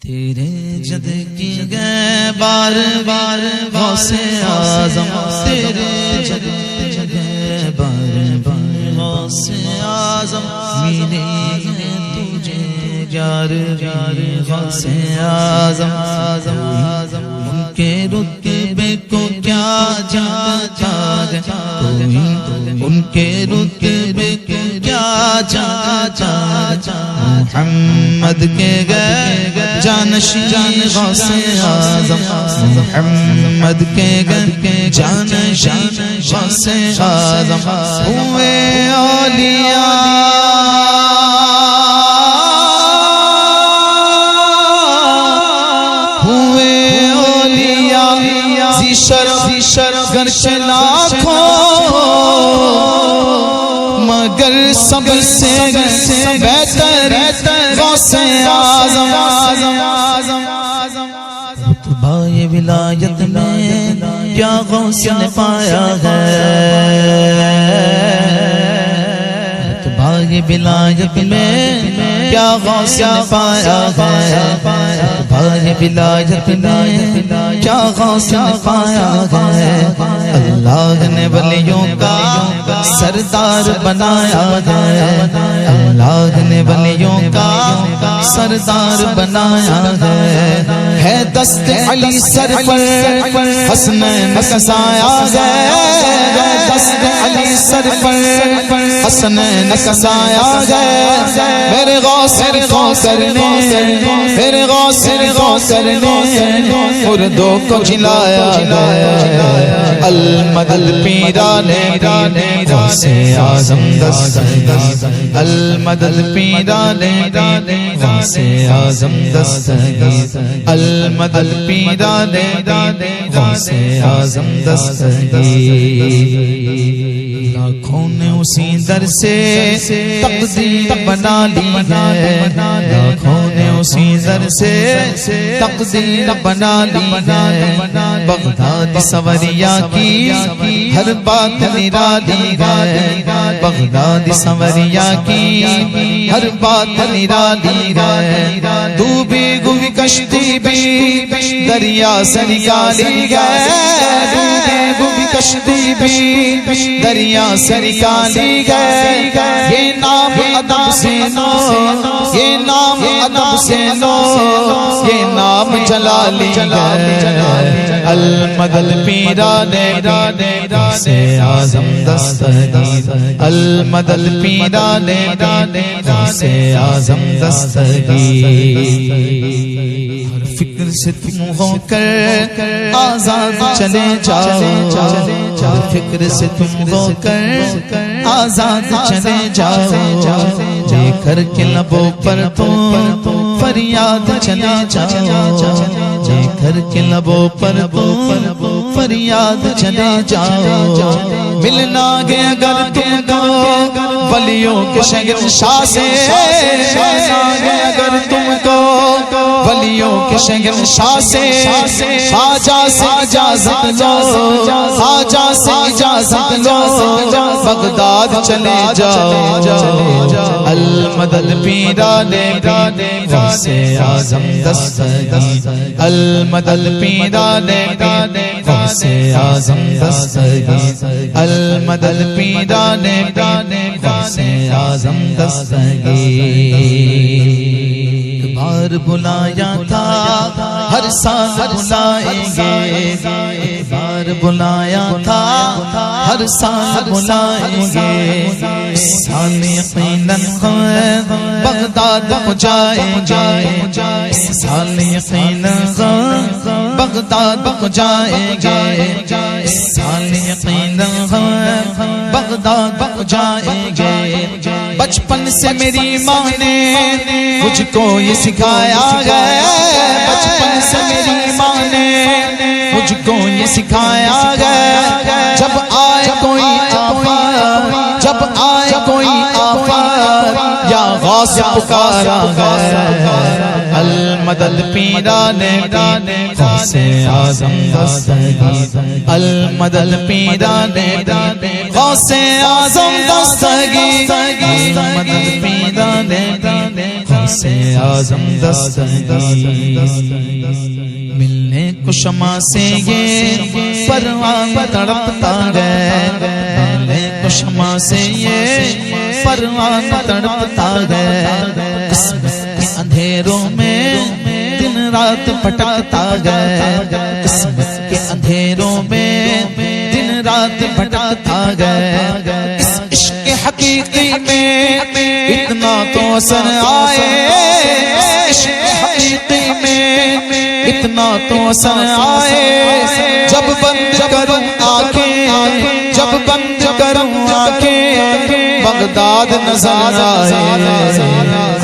تیرے جد کی گئے بار بار غوث اعظم، تیرے جد کی گئے بار بار غوث اعظم، میرے ہیں تجھے یار یار غوث اعظم، ان کے رتبے کو کیا جانتا ہے کوئی، ان کے رتبے کو کیا جانتا ہے، محمد کے گئے جانشین غوث اعظم، محمد کے گئے جانشین غوث اعظم، ہوئے اولیاء شرف گرچہ لاکھوں مگر سب سے بہتر غوث اعظم، رتبہ ولایت میں کیا غوث نے پایا ہے، رتبہ ولایت میں کیا غوث نے پایا ہے، رتبہ ولایت میں کیا غوث نے پایا ہے، اللہ نے ولیوں کا سردار بنایا ہے، اللہ نے ولیوں کا سردار بنایا ہے دست علی سر پر حسنین کا سایہ ہے، دست علی سر پر حسنین کا سایہ ہے، میرے غوث کرنے میرے غوث کرنے مردوں کو جلایا المدد پیرانے غوث اعظم دستگیر، المدد پیرانے غوث اعظم دستگیر، المدد پیرانے غوث اعظم دستگیر، لاکھوں نے اسی در سے تقدیر بنا لی ہے، لاکھوں نے اسی در سے تقدیر بنا لی ہے، بغداد سوریا کی ہر بات نرالی ہے، بغداد سوریا کی ہر بات نرالی ہے، ڈوبی ہوئی کشتی بھی دریا سے نکالی گئے، ڈوبی ہوئی کشتی بھی دریا سے نکالی گئے، یہ نام ادب سے نو، یہ نام ادب سے نو، یہ نام جلالی گئے، المدد پیرانے غوث اعظم دستگیر، المدد پیرانے غوث اعظم دستگیر، فکر سے تم ہو کر آزاد چلے جاؤ، فکر سے تم ہو کر آزاد چلے جاؤ، لے کر کے لبوں پر تم فریاد چلے جاؤ، لے کر کے لبوں پر فریاد چلے جاؤ، ملنا گے اگر تم کو ولیوں کے شہنشاہ سے، ملنا گے اگر تم کو ولیوں کے شہنشاہ سے، خواجہ سے اجازت لو، خواجہ سے اجازت لو، بغداد چلے جاؤ، المدد پیرانے غوث اعظم دستگیر، المدد پیرانے غوث اعظم دستگیر، المدد پیرانے غوث اعظم دستگیر، بار بلایا تھا ہر سال بلائیں گے، بار بلایا تھا ہر سال بلائیں گے، سال یقیناً بغداد پہنچائیں گے، سال یقیناً بغداد پہنچائیں گے، سال یقیناً بغداد پہنچائیں گے، بچپن سے میری ماں نے مجھ کو یہ سکھایا ہے، بچپن سے میری ماں نے مجھ کو یہ سکھایا ہے، جب آئے کوئی آفت، جب آئے کوئی آفت یا غوث پکارا ہے المدد پیران غوث اعظم دستگیر المدد پیران غوث اعظم دستگیر المدد پیران غوث اعظم دستگیر ملنے کو شمع سے یہ پروان تڑپتا ہے ملنے کو شمع سے یہ پروان تڑپتا ہے قسمت کے اندھیروں میں دن رات بھٹکتا ہے قسمت کے اندھیروں میں دن رات بھٹکتا ہے اس عشق حقیقی میں اتنا تو اثر آئے عشق حقیقی میں اتنا تو اثر آئے جب بند کروں آنکھیں جب بند کروں آنکھیں بغداد نظر آئے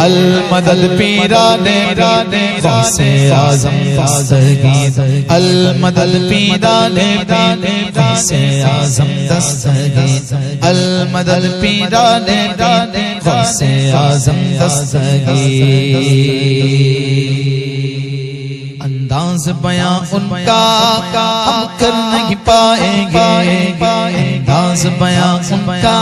المدد پیران غوث اعظم دستگیر المدد پیران غوث اعظم دستگیر المدد پیران غوث اعظم دستگیر انداز بیاں ان کا ہم کر نہیں پائیں گے انداز بیاں ان کا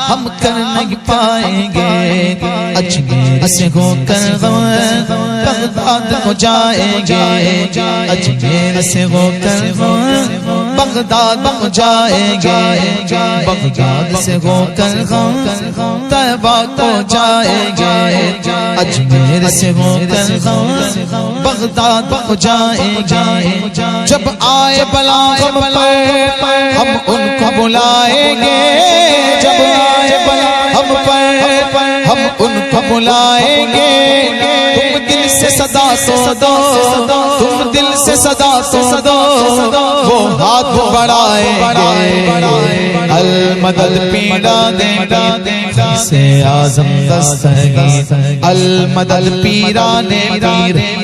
ہم کر نہیں پائیں گے اجمیر سے ہو کر بغداد کو جائیں گے اجمیر سے ہو کر بغداد کو جائیں گے بغداد سے ہو کر طیبہ کو جائیں گے اجمیر سے ہو کر بغداد کو جائیں گے جب آئے بلا ہم پر ہم ان کو بلائیں گے جب آئے بلا ہم پر ہم ان کو بلائیں گے تم دل سے صدا تو دو تم دل سے صدا تو دو وہ ہاتھ بڑھائیں گے المدد پیران غوث اعظم دستگیر المدد پیران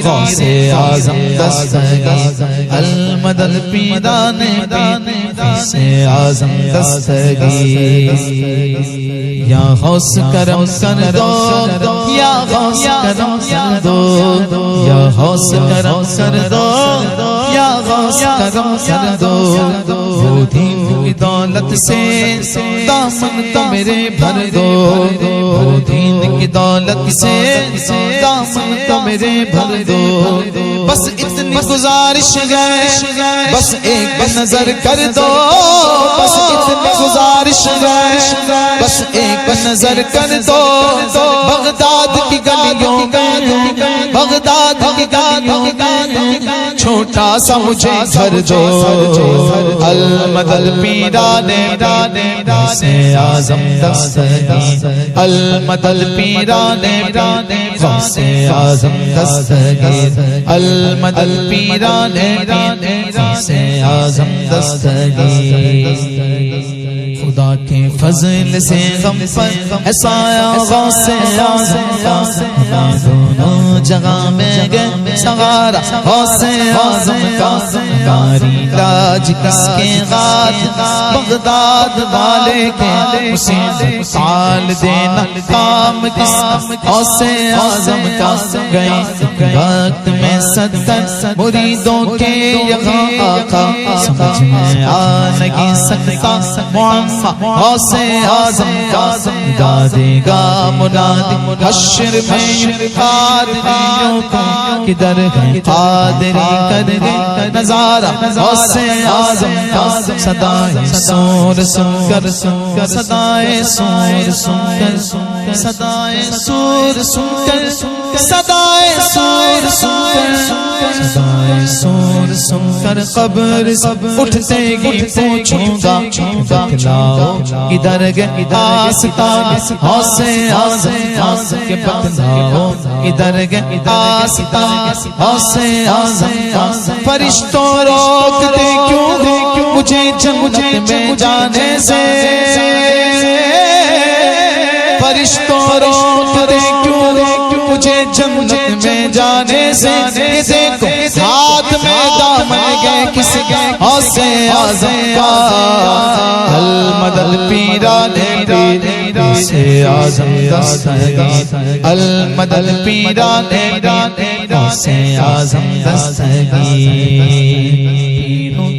غوث اعظم دستگیر المدد پیران غوث اعظم دستگیر یا غوث کرم کر دو یا غوث کرم کر دو یا غوث کرم کر دو یا غوث کرم کر دو وہ دین کی دولت سے دامن تو میرے بھر دو وہ دین کی دولت سے دامن تو میرے بھر دو بس اتنی گزارش ہے بس ایک نظر کر دو بس اتنی گزارش ہے بس ایک نظر کر دو بغداد کی گلیوں میں بغداد کی گلیوں میں چھوٹا سا مجھے گھر دو المدد پیران غوث اعظم دستگیر المدد پیران غوث اعظم دستگیر المدد پیران غوث اعظم دستگیر خدا کے فضل سے غم پر ایسایا غوث اعظم کا دونوں جگہ میں گئے سہارا غوث اعظم کا کاری لاج کس کے غات بغداد والے کے اسے سال دینا کام کس غوث اعظم کا گئے وقت میں 70 مریدوں کے یہاں آقا سمجھ میں آ نہیں سکتا معمہ غوث اعظم کا دادے گا منادی حشر میں قادریوں کا کدھر ہے قادری کر گئے نظارہ غوث اعظم کا صدائے سور سن کر صدائے سور سن کر صدائے سور سن کر صدائے سور سن کر صدائے سور سن کر قبر سب اٹھتے گی پوچھوں گا بتلاؤ ادھر گئے آستان غوث اعظم کے بتلاؤ ادھر گئے آستان غوث اعظم فرشتوں روکتے کیوں مجھے جنت میں جانے سے فرشتوں روکتے کیوں مجھے جنت میں جانے سے دیکھو ہاتھ میں دامن گئے کس غوث اعظم کا المدد پیران غوث اعظم دستگیر المدد پیران غوث اعظم دستگیر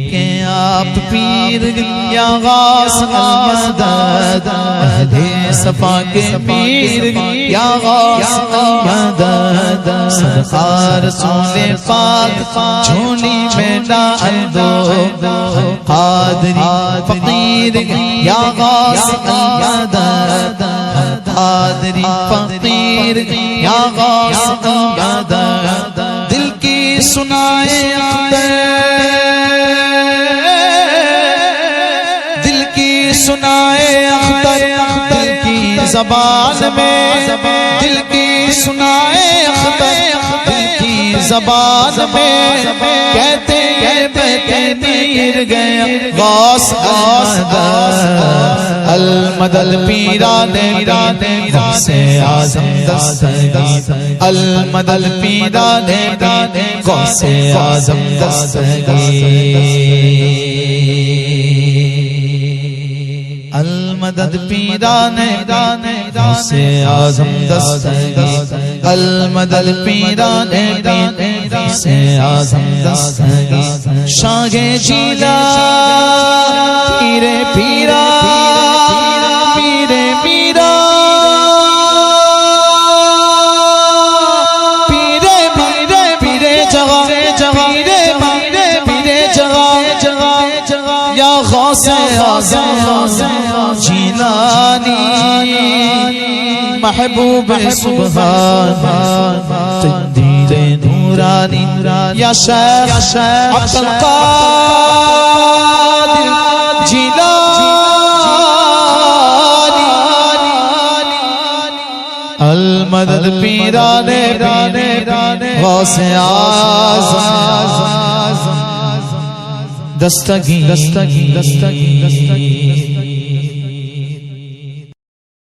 کے آپ پیر یا غوث المدد اہل صفا کے پیر یا غوث المدد صدقہ رسول پاک جھولی میں ڈال دو قادری فقیر یا غوث المدد قادری فقیر یا غوث المدد دل کی سنائے سنائے اختر دل کی زبان میں دل کی سنائے اختر دل کی زبان میں کہتے ہیں بہتے میر گیا غوث المدد پیران غوث اعظم دستگیر المدد پیران غوث اعظم دستگیر المدد پیران غوث اعظم دستگیر المدد پیران غوث اعظم دستگیر شاہ جیلا پیرے پیرا پیرے پیرا پیرے پیرے پیرے جگہ پیرے پیرے پیرے جگہ یا غوث اعظم جیلانی محبوب سبحان تقدیر نورانی یا شیخ عبد القادر جیلانی المدد پیران غوث اعظم دستگیر